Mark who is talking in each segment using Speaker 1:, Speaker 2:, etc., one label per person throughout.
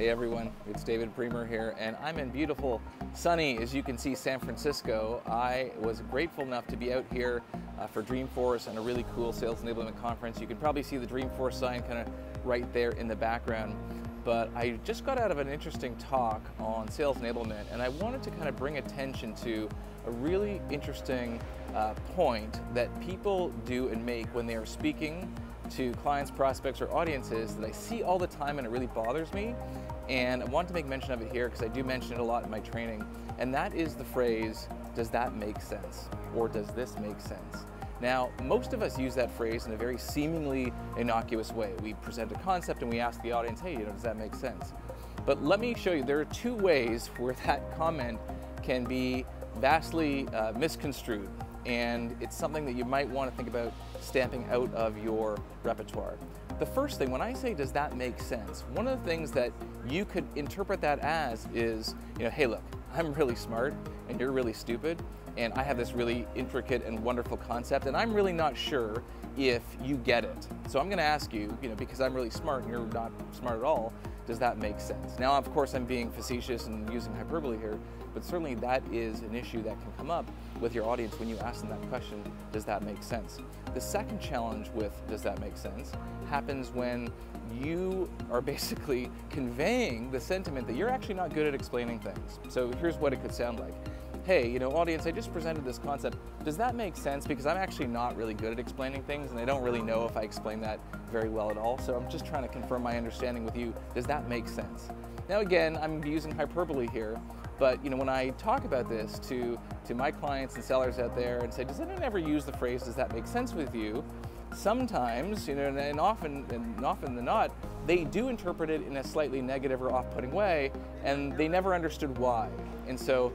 Speaker 1: Hey everyone, it's David Bremer here, and I'm in beautiful, sunny, as you can see, San Francisco. I was grateful enough to be out here for Dreamforce and a really cool sales enablement conference. You can probably see the Dreamforce sign kind of right there in the background. But I just got out of an interesting talk on sales enablement, and I wanted to kind of bring attention to a really interesting point that people do and make when they are speaking to clients, prospects, or audiences that I see all the time, and it really bothers me. And I want to make mention of it here because I do mention it a lot in my training, and that is the phrase, does that make sense? Or does this make sense? Now, most of us use that phrase in a very seemingly innocuous way. We present a concept and we ask the audience, hey, does that make sense? But let me show you, there are two ways where that comment can be vastly misconstrued, and it's something that you might want to think about stamping out of your repertoire. The first thing, when I say, does that make sense? One of the things that you could interpret that as is, hey look, I'm really smart and you're really stupid, and I have this really intricate and wonderful concept, and I'm really not sure if you get it. So I'm gonna ask you, because I'm really smart and you're not smart at all, does that make sense? Now, of course, I'm being facetious and using hyperbole here, but certainly that is an issue that can come up with your audience when you ask them that question, does that make sense? The second challenge with does that make sense happens when you are basically conveying the sentiment that you're actually not good at explaining things. So here's what it could sound like. Hey, audience, I just presented this concept. Does that make sense? Because I'm actually not really good at explaining things, and I don't really know if I explain that very well at all. So I'm just trying to confirm my understanding with you. Does that make sense? Now again, I'm using hyperbole here, but when I talk about this to my clients and sellers out there and say, does anyone ever use the phrase, does that make sense with you? Sometimes, and often than not, they do interpret it in a slightly negative or off-putting way, and they never understood why. And so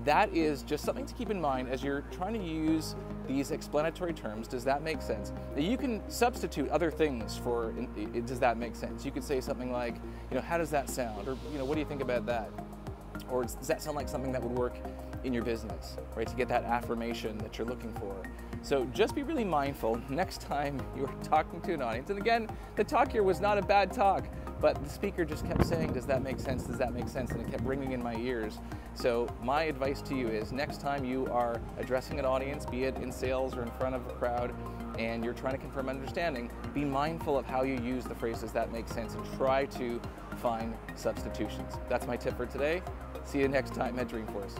Speaker 1: that is just something to keep in mind as you're trying to use these explanatory terms. Does that make sense? Now, you can substitute other things for does that make sense? You could say something like, how does that sound? Or, what do you think about that? Or does that sound like something that would work in your business, right? To get that affirmation that you're looking for. So just be really mindful next time you're talking to an audience. And again, the talk here was not a bad talk, but the speaker just kept saying, does that make sense? Does that make sense? And it kept ringing in my ears. So my advice to you is next time you are addressing an audience, be it in sales or in front of a crowd, and you're trying to confirm understanding, be mindful of how you use the phrase, does that make sense? And try to find substitutions. That's my tip for today. See you next time at Dreamforce.